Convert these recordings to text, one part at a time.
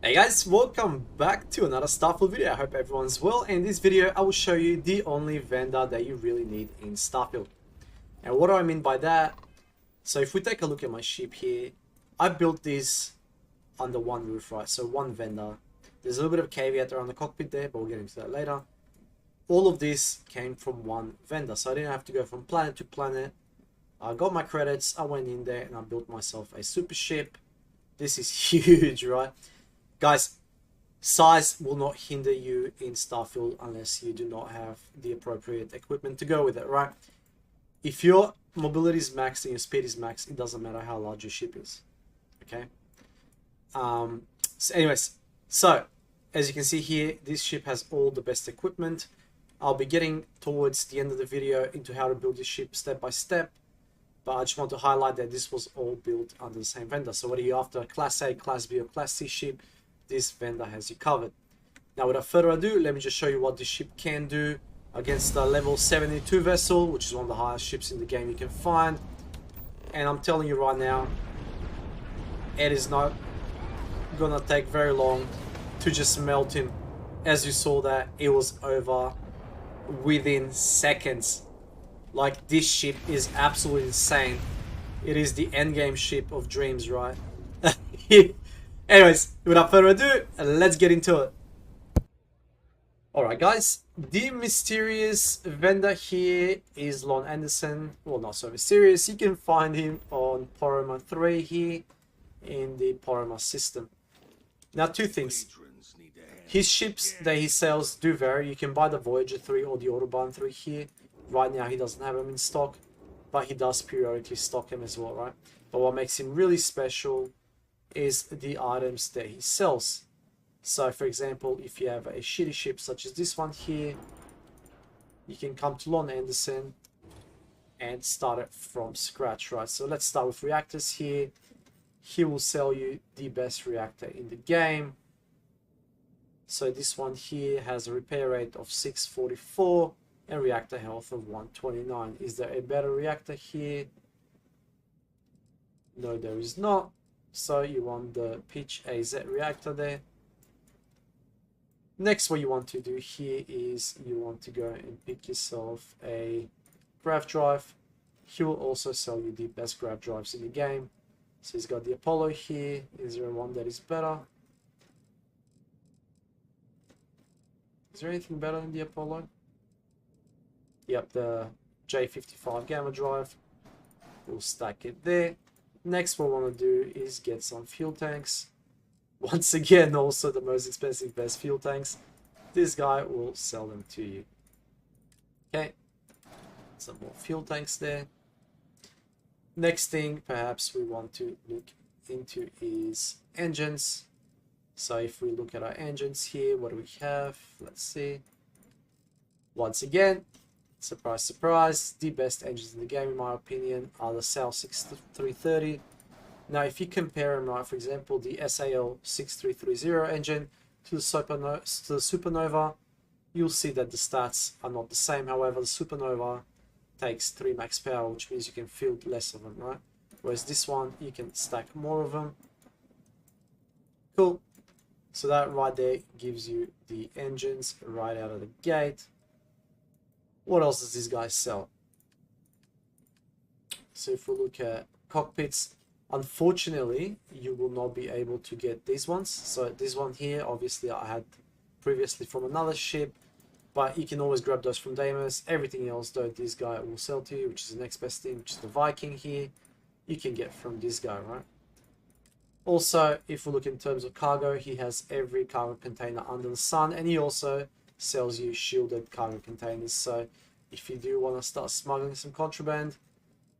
Hey guys, welcome back to another Starfield video. I hope everyone's well. In this video, I will show you the only vendor that you really need in Starfield. And what do I mean by that? So if we take a look at my ship here, I built this under one roof, right? So one vendor. There's a little bit of caveat around the cockpit there, but we'll get into that later. All of this came from one vendor, so I didn't have to go from planet to planet. I got my credits, I went in there and I built myself a super ship. This is huge, right? Guys, size will not hinder you in Starfield unless you do not have the appropriate equipment to go with it, right? If your mobility is maxed and your speed is maxed, it doesn't matter how large your ship is, okay? So as you can see here, this ship has all the best equipment. I'll be getting towards the end of the video into how to build this ship step by step, but I just want to highlight that this was all built under the same vendor. So whether you're after a Class A, Class B, or Class C ship, this vendor has you covered. Now without further ado, let me just show you what this ship can do against the level 72 vessel, which is one of the highest ships in the game you can find. And I'm telling you right now, it is not gonna take very long to just melt him. As you saw that, it was over within seconds. Like, this ship is absolutely insane. It is the endgame ship of dreams, right? Anyways, without further ado, let's get into it. Alright guys, the mysterious vendor here is Lon Anderson. Well, not so mysterious. You can find him on Poroma 3 here in the Poroma system. Now, two things. His ships that he sells do vary. You can buy the Voyager 3 or the Autobahn 3 here. Right now he doesn't have them in stock, but he does periodically stock them as well, right? But what makes him really special is the items that he sells. So for example, if you have a shitty ship such as this one here, you can come to Lon Anderson and start it from scratch, right? So let's start with reactors here. He will sell you the best reactor in the game. So this one here has a repair rate of 644 and reactor health of 129. Is there a better reactor here? No, there is not. So you want the Pitch AZ reactor there. Next, what you want to do here is you want to go and pick yourself a grav drive. He will also sell you the best grav drives in the game. So he's got the Apollo here. Is there one that is better? Is there anything better than the Apollo? Yep, the J55 Gamma drive. We'll stack it there. Next, what we want to do is get some fuel tanks. Once again, also the most expensive best fuel tanks. This guy will sell them to you. Okay, some more fuel tanks there. Next thing perhaps we want to look into is engines. So if we look at our engines here, what do we have? Let's see. Once again, surprise, surprise, the best engines in the game, in my opinion, are the SAL 6330. Now, if you compare them, right, for example, the SAL 6330 engine to the Supernova, you'll see that the stats are not the same. However, the Supernova takes 3 max power, which means you can field less of them, right? Whereas this one, you can stack more of them. Cool. So that right there gives you the engines right out of the gate. What else does this guy sell? So if we look at cockpits, unfortunately, you will not be able to get these ones. So this one here, obviously I had previously from another ship, but you can always grab those from Deimos. Everything else though, this guy will sell to you, which is the next best thing, which is the Viking here. You can get from this guy, right? Also, if we look in terms of cargo, he has every cargo container under the sun, and he also sells you shielded cargo containers. So if you do want to start smuggling some contraband,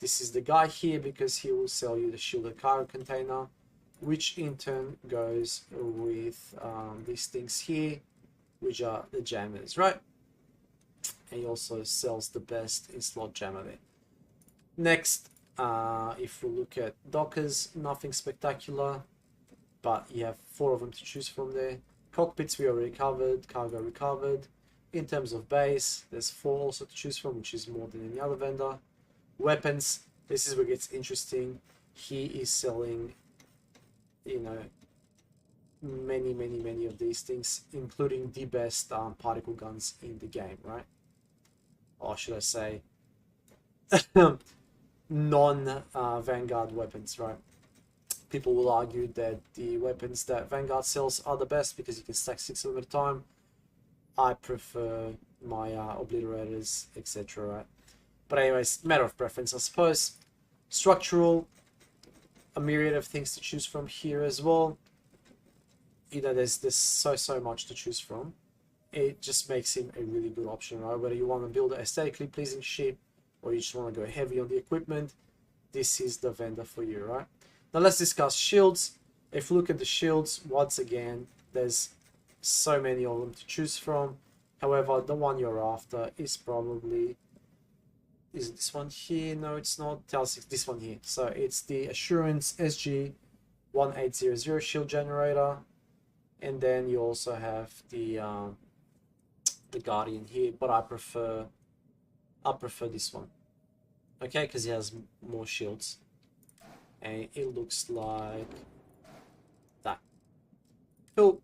this is the guy here, because he will sell you the shielded cargo container, which in turn goes with these things here, which are the jammers, right? And he also sells the best in slot jammer there. Next, if we look at dockers, nothing spectacular, but you have 4 of them to choose from there. Cockpits we already covered, cargo recovered. In terms of base, there's 4 also to choose from, which is more than any other vendor. Weapons, this is where it gets interesting. He is selling, you know, many of these things, including the best particle guns in the game, right? Or should I say, non-Vanguard weapons, right? People will argue that the weapons that Vanguard sells are the best because you can stack 6 of them at a time. I prefer my obliterators, etc., right? But anyways, matter of preference, I suppose. Structural, a myriad of things to choose from here as well. You know, there's so much to choose from. It just makes him a really good option, right? Whether you want to build an aesthetically pleasing ship or you just want to go heavy on the equipment, this is the vendor for you, right? Now let's discuss shields. If you look at the shields, once again, there's so many of them to choose from. However, the one you're after is probably... Is it this one here? No, it's not. This one here. So it's the Assurance SG1800 shield generator. And then you also have the Guardian here, but I prefer this one. Okay, because it has more shields. And it looks like that. Cool.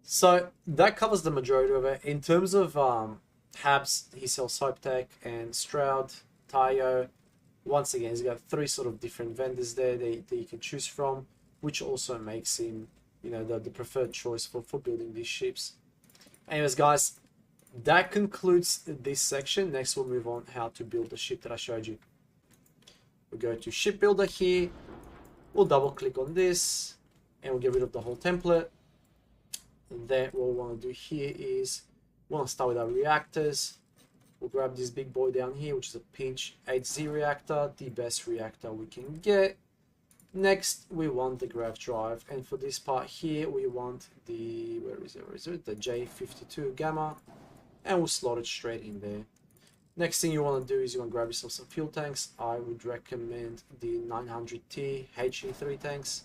So that covers the majority of it. In terms of Habs, he sells Hopetech and Stroud, Tayo. Once again, he's got 3 sort of different vendors there that you can choose from, which also makes him, you know, the preferred choice for building these ships. Anyways, guys, that concludes this section. Next, we'll move on how to build the ship that I showed you. We'll go to Ship Builder here. We'll double click on this and we'll get rid of the whole template. And then what we want to do here is we want to start with our reactors. We'll grab this big boy down here, which is a Pinch 8Z reactor, the best reactor we can get. Next, we want the grav drive, and for this part here, we want the, where is it, the J52 Gamma, and we'll slot it straight in there. Next thing you want to do is you want to grab yourself some fuel tanks. I would recommend the 900T HE3 tanks.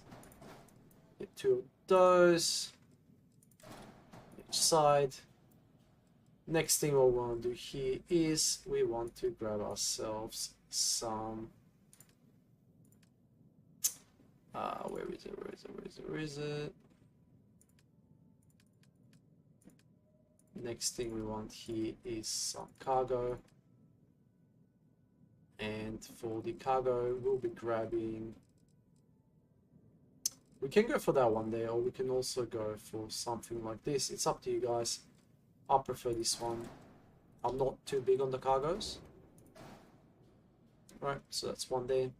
Get 2 of those, each side. Next thing we want to do here is we want to grab ourselves some where is it? Next thing we want here is some cargo. And for the cargo, we'll be grabbing... We can go for that one there, or we can also go for something like this. It's up to you guys. I prefer this one. I'm not too big on the cargos. Right, so that's one there.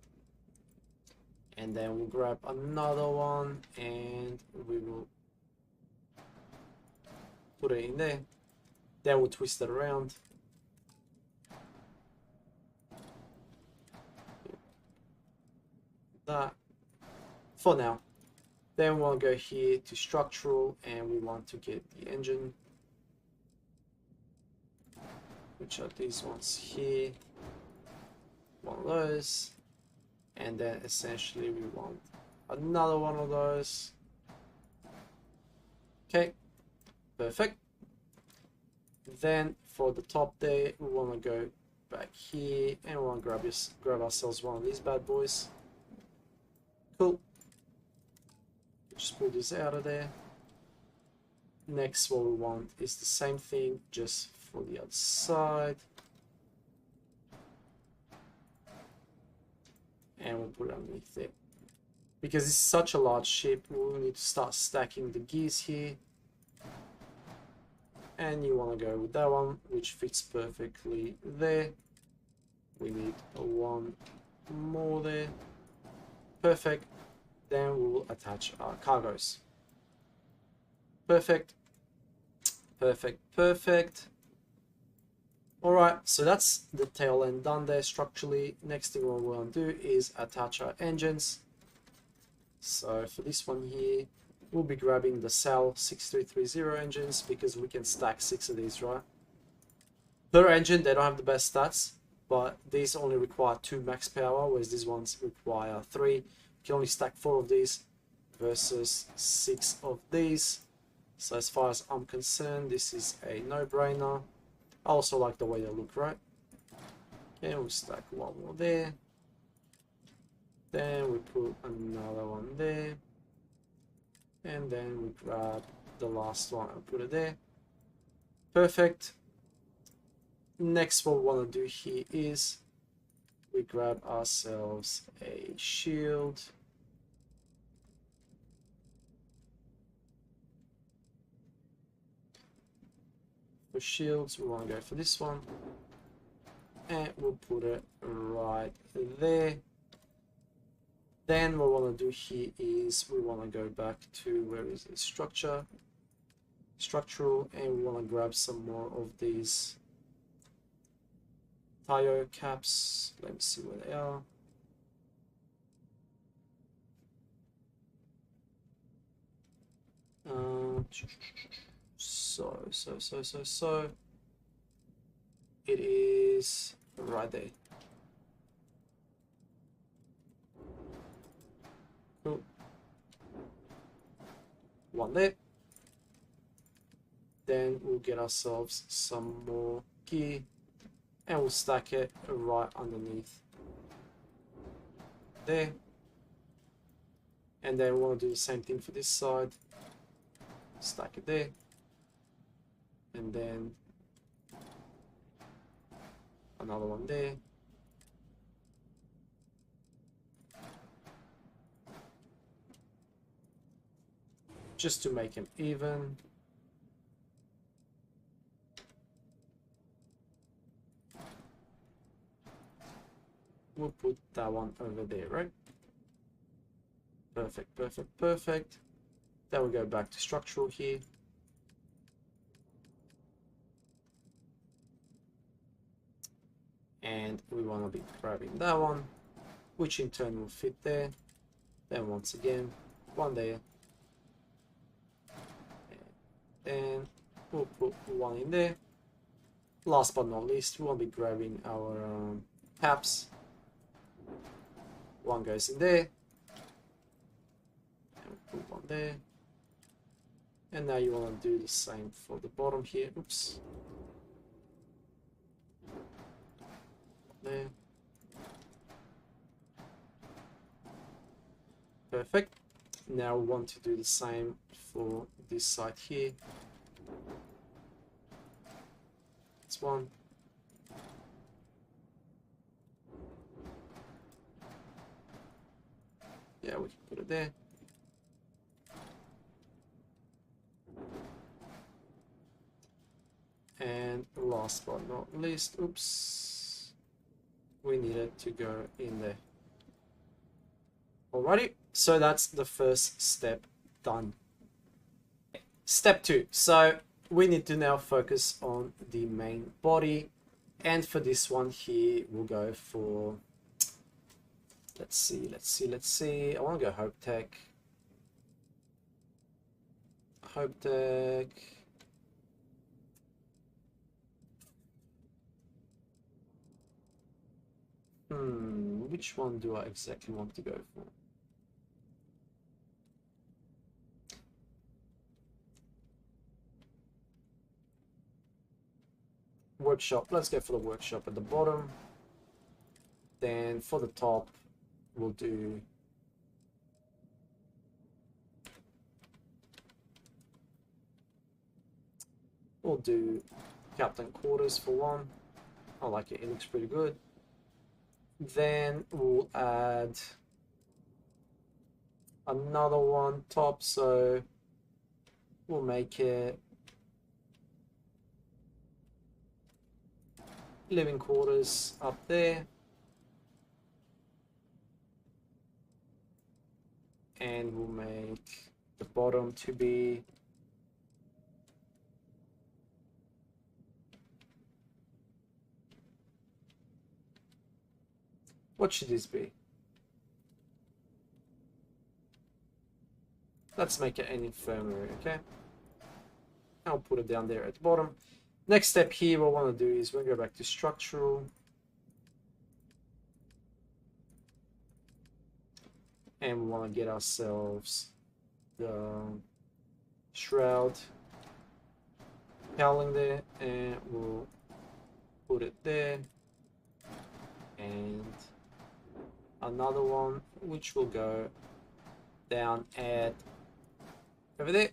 And then we'll grab another one and we will put it in there. Then we'll twist it around. That for now. Then we'll go here to structural and we want to get the engine, which are these ones here. One of those. And then essentially we want another one of those. Okay, perfect. Then for the top there, we want to go back here and we want to grab ourselves one of these bad boys. Cool. Just pull this out of there. Next, what we want is the same thing, just for the other side. And we'll put it underneath there. Because it's such a large ship, we'll need to start stacking the gears here. And you want to go with that one, which fits perfectly there. We need one more there. Perfect. Then we will attach our cargoes. Perfect. Perfect. Perfect. Alright, so that's the tail end done there structurally. Next thing what we want to do is attach our engines. So for this one here, we'll be grabbing the SAL 6330 engines because we can stack 6 of these, right? Per engine, they don't have the best stats, but these only require 2 max power, whereas these ones require 3. You can only stack 4 of these versus 6 of these. So as far as I'm concerned, this is a no-brainer. I also like the way they look, right? Okay, we'll stack one more there. Then we put another one there. And then we grab the last one and put it there. Perfect. Next, what we want to do here is we grab ourselves a shield. For shields, we want to go for this one. And we'll put it right there. Then what we want to do here is we want to go back to, where is the structural, and we want to grab some more of these tire caps. Let me see where they are. So it is right there. Cool. One there. Then we'll get ourselves some more gear and we'll stack it right underneath there. And then we want to do the same thing for this side. Stack it there. And then another one there. Just to make them even. We'll put that one over there, right? Perfect, perfect, perfect. Then we'll go back to structural here. And we want to be grabbing that one, which in turn will fit there. Then once again, one there. And we'll put one in there. Last but not least, we want to be grabbing our caps. One goes in there. And we'll put one there. And now you want to do the same for the bottom here. Oops. There. Perfect. Now we want to do the same for this side here. It's one. Yeah, we can put it there. And last but not least, oops, we needed to go in there. Alrighty, so that's the first step done. Step 2, so we need to now focus on the main body, and for this one here we'll go for, let's see, I want to go Hope Tech. Which one do I exactly want to go for? Workshop, let's go for the workshop at the bottom. Then for the top, we'll do Captain Quarters for one. I like it, it looks pretty good. Then we'll add another one top, so we'll make it living quarters up there. And we'll make the bottom to be what should this be? Let's make it an infirmary, okay? I'll put it down there at the bottom. Next step here, what I want to do is we'll go back to structural. And we want to get ourselves the shroud cowling there, and we'll put it there. And another one which will go down at over there.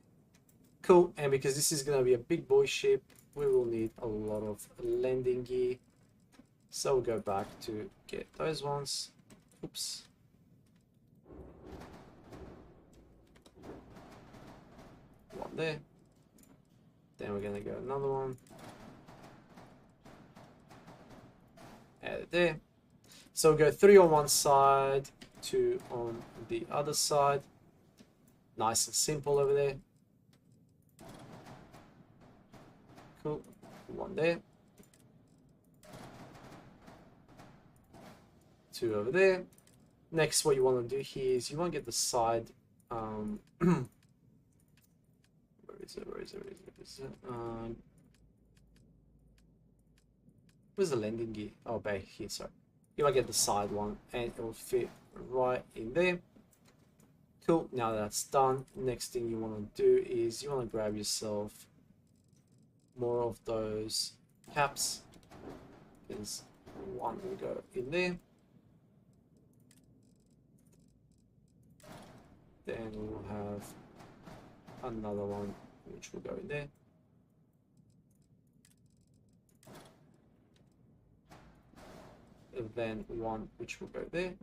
Cool, and because this is going to be a big boy ship, we will need a lot of landing gear. So we'll go back to get those ones. Oops. One there. Then we're going to go another one. Add it there. So we'll go 3 on one side, 2 on the other side. Nice and simple over there. Cool. 1 there. 2 over there. Next, what you want to do here is you want to get the side. Where is it? Where is it? Where is it? Where is it? Where's the landing gear? Oh, back here. Sorry. You want to get the side one, and it will fit right in there. Cool. Now that's done, next thing you want to do is you want to grab yourself more of those caps. There's one will go in there. Then we'll have another one which will go in there. And then one which will go there.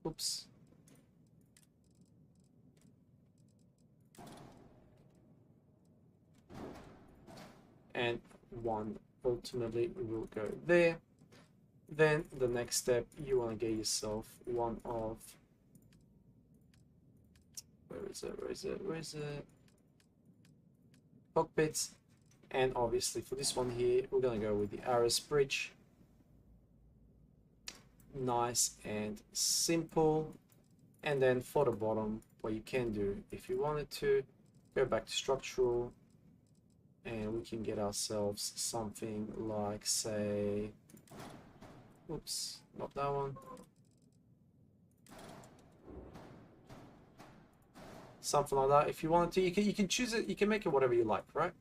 Oops. And one ultimately will go there. Then the next step, you want to get yourself one of, where is it? Cockpits. And obviously for this one here, we're going to go with the Aris bridge. Nice and simple. And then for the bottom, what you can do, if you wanted to, go back to structural, and we can get ourselves something like, say, oops, not that one. Something like that. If you wanted to, you can choose it, you can make it whatever you like, right?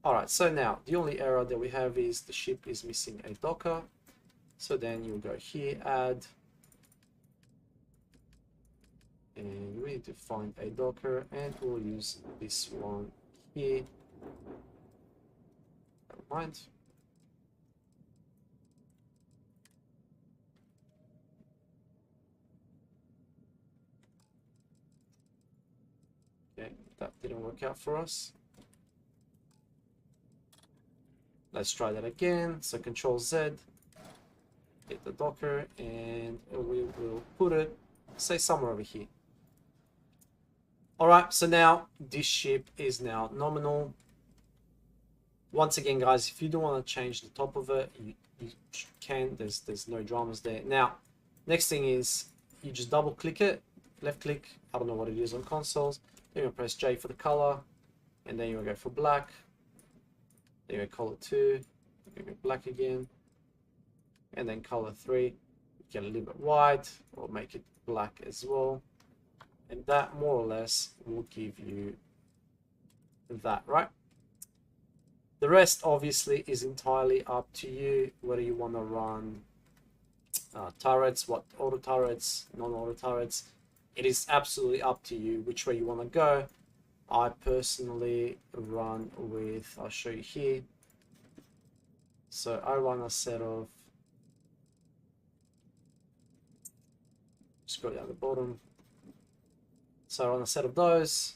Alright, so now the only error that we have is the ship is missing a docker. So then you'll go here, add, and we need to find a docker, and we'll use this one here. Never mind. Okay, that didn't work out for us. Let's try that again. So Control Z, hit the docker, and we will put it, say, somewhere over here. Alright, so now this ship is now nominal. Once again, guys, if you don't want to change the top of it, you can. There's no dramas there. Now, next thing is you just double click it, left click. I don't know what it is on consoles. Then you press J for the color, and then you will go for black. Then you color 2, you go black again, and then color 3. Get a little bit white, or make it black as well, and that more or less will give you that, right? The rest obviously is entirely up to you, whether you want to run turrets, what auto turrets, non-auto turrets. It is absolutely up to you which way you want to go. I personally run with, I'll show you here. So I run a set of, scroll down the bottom. So I run a set of those.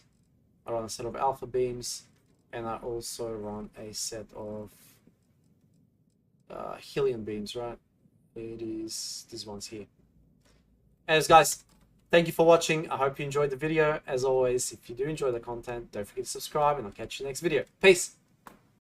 I run a set of alpha beams. And I also run a set of helium beams, right? It is these ones here. Anyways, guys, thank you for watching. I hope you enjoyed the video. As always, if you do enjoy the content, don't forget to subscribe, and I'll catch you next video. Peace!